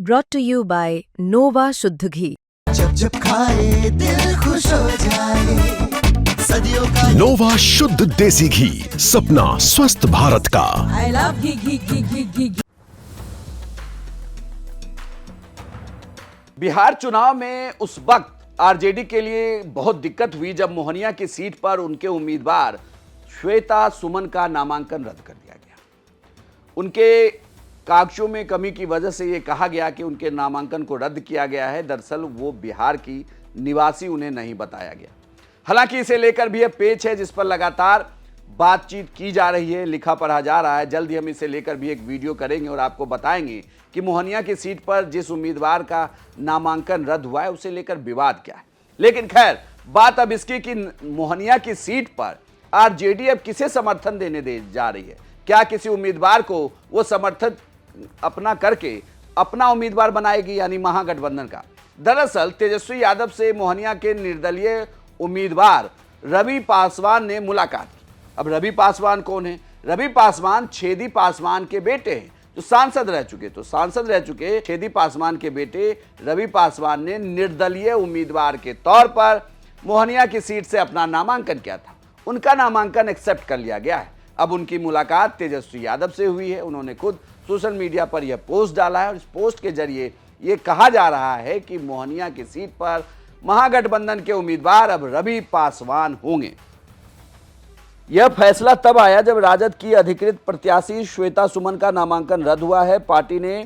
brought to you by Nova शुद्ध घी। जब जब खाए दिल खुश हो जाए, सदियों का नोवा शुद्ध देसी घी, सपना स्वस्थ भारत का। I love घी घी घी घी घी घी। बिहार चुनाव में उस वक्त आरजेडी के लिए बहुत दिक्कत हुई जब मोहनिया की सीट पर उनके उम्मीदवार श्वेता सुमन का नामांकन रद्द कर दिया गया। उनके कागजों में कमी की वजह से ये कहा गया कि उनके नामांकन को रद्द किया गया है। दरअसल वो बिहार की निवासी उन्हें नहीं बताया गया। हालांकि इसे लेकर भी एक पेच है जिस पर लगातार बातचीत की जा रही है, लिखा पढ़ा जा रहा है। जल्द ही हम इसे लेकर भी एक वीडियो करेंगे और आपको बताएंगे कि मोहनिया की सीट पर जिस उम्मीदवार का नामांकन रद्द हुआ है उसे लेकर विवाद क्या है। लेकिन खैर, बात अब इसकी कि मोहनिया की सीट पर आरजेडी अब किसे समर्थन देने दे जा रही है। क्या किसी उम्मीदवार को वो समर्थन अपना करके अपना उम्मीदवार बनाएगी, यानी महागठबंधन का। दरअसल तेजस्वी यादव से मोहनिया के निर्दलीय उम्मीदवार रवि पासवान ने मुलाकात की। अब रवि पासवान कौन है? रवि पासवान छेदी पासवान के बेटे हैं जो सांसद रह चुके छेदी पासवान के बेटे रवि पासवान ने निर्दलीय उम्मीदवार के तौर पर मोहनिया की सीट से अपना नामांकन किया था। उनका नामांकन एक्सेप्ट कर लिया गया है। अब उनकी मुलाकात तेजस्वी यादव से हुई है। उन्होंने खुद सोशल मीडिया पर यह पोस्ट डाला है और इस पोस्ट के जरिए यह कहा जा रहा है कि मोहनिया की सीट पर महागठबंधन के उम्मीदवार अब रवि पासवान होंगे। यह फैसला तब आया जब राजद की अधिकृत प्रत्याशी श्वेता सुमन का नामांकन रद्द हुआ है। पार्टी ने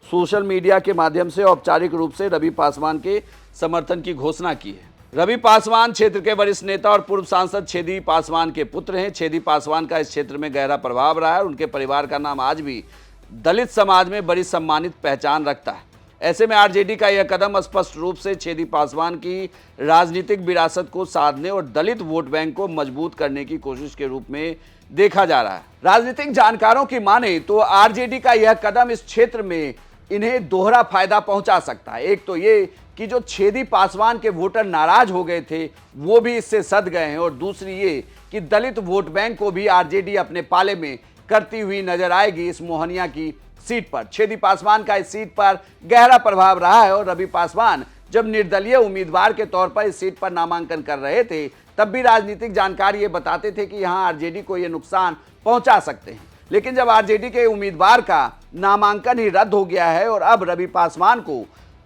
सोशल मीडिया के माध्यम से औपचारिक रूप से रवि पासवान के समर्थन की घोषणा की है। रवि पासवान क्षेत्र के वरिष्ठ नेता और पूर्व सांसद छेदी पासवान के पुत्र हैं। छेदी पासवान का इस क्षेत्र में गहरा प्रभाव रहा है। उनके परिवार का नाम आज भी दलित समाज में बड़ी सम्मानित पहचान रखता है। ऐसे में आरजेडी का यह कदम स्पष्ट रूप से छेदी पासवान की राजनीतिक विरासत को साधने और दलित वोट बैंक को मजबूत करने की कोशिश के रूप में देखा जा रहा है। राजनीतिक जानकारों की माने तो आरजेडी का यह कदम इस क्षेत्र में इन्हें दोहरा फायदा पहुंचा सकता है। एक तो ये कि जो छेदी पासवान के वोटर नाराज हो गए थे वो भी इससे सध गए हैं, और दूसरी ये कि दलित वोट बैंक को भी आरजेडी अपने पाले में करती हुई नजर आएगी इस मोहनिया की सीट पर। छेदी पासवान का इस सीट पर गहरा प्रभाव रहा है और रवि पासवान जब निर्दलीय उम्मीदवार के तौर पर इस सीट पर नामांकन कर रहे थे तब भी राजनीतिक जानकार ये बताते थे कि यहाँ आरजेडी को ये नुकसान पहुंचा सकते हैं। लेकिन जब आरजेडी के उम्मीदवार का नामांकन ही रद्द हो गया है और अब रवि पासवान को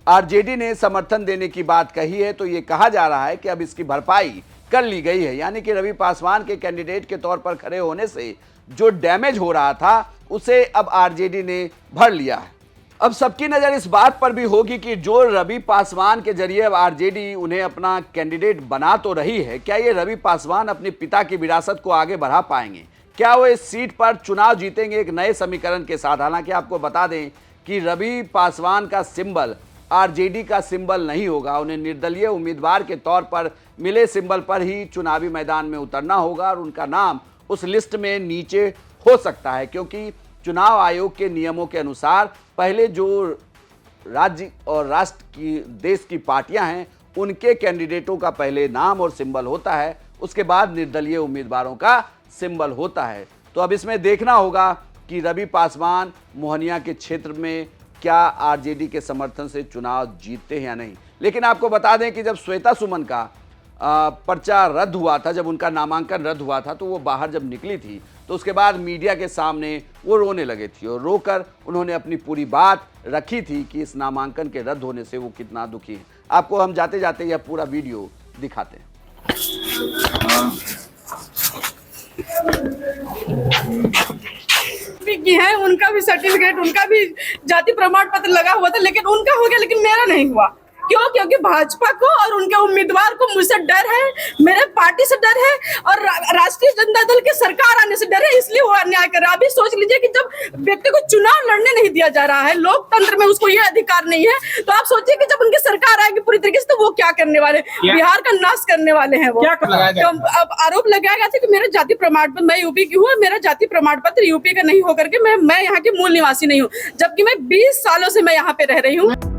आरजेडी ने समर्थन देने की बात कही है तो ये कहा जा रहा है कि अब इसकी भरपाई कर ली गई है, यानी कि रवि पासवान के कैंडिडेट के तौर पर खड़े होने से जो डैमेज हो रहा था उसे अब आरजेडी ने भर लिया है। अब सबकी नजर इस बात पर भी होगी कि जो रवि पासवान के जरिए अब आरजेडी उन्हें अपना कैंडिडेट बना तो रही है, क्या ये रवि पासवान अपने पिता की विरासत को आगे बढ़ा पाएंगे? क्या वो इस सीट पर चुनाव जीतेंगे एक नए समीकरण के साथ? हालांकि आपको बता दें कि रवि पासवान का सिंबल आरजेडी का सिंबल नहीं होगा। उन्हें निर्दलीय उम्मीदवार के तौर पर मिले सिंबल पर ही चुनावी मैदान में उतरना होगा और उनका नाम उस लिस्ट में नीचे हो सकता है, क्योंकि चुनाव आयोग के नियमों के अनुसार पहले जो राज्य और राष्ट्र की देश की पार्टियां हैं उनके कैंडिडेटों का पहले नाम और सिंबल होता है, उसके बाद निर्दलीय उम्मीदवारों का सिंबल होता है। तो अब इसमें देखना होगा कि रवि पासवान मोहनिया के क्षेत्र में क्या आरजेडी के समर्थन से चुनाव जीतते हैं या नहीं। लेकिन आपको बता दें कि जब श्वेता सुमन का पर्चा रद्द हुआ था, जब उनका नामांकन रद्द हुआ था तो वो बाहर जब निकली थी तो उसके बाद मीडिया के सामने वो रोने लगे थी और रोकर उन्होंने अपनी पूरी बात रखी थी कि इस नामांकन के रद्द होने से वो कितना दुखी है। आपको हम जाते जाते यह पूरा वीडियो दिखाते हैं। की है, उनका भी सर्टिफिकेट, उनका भी जाति प्रमाण पत्र लगा हुआ था, लेकिन उनका हो गया लेकिन मेरा नहीं हुआ। क्यों? क्योंकि भाजपा को और उनके उम्मीदवार को मुझसे डर है, मेरे पार्टी से डर है और राष्ट्रीय जनता दल की सरकार आने से डर है, इसलिए वो अन्याय कर रहा है। अभी सोच लीजिए कि जब व्यक्ति को चुनाव लड़ने नहीं दिया जा रहा है, लोकतंत्र में उसको ये अधिकार नहीं है, तो आप सोचिए कि जब उनकी सरकार आएगी पूरी तरीके से तो वो क्या करने वाले, बिहार का नाश करने वाले हैं वो। अब आरोप लगाया गया था कि मेरा जाति प्रमाण पत्र, मैं यूपी की हूँ, मेरा जाति प्रमाण पत्र यूपी का नहीं होकर के मैं यहाँ की मूल निवासी नहीं हूँ, जबकि मैं 20 सालों से मैं यहाँ पे रह रही हूँ।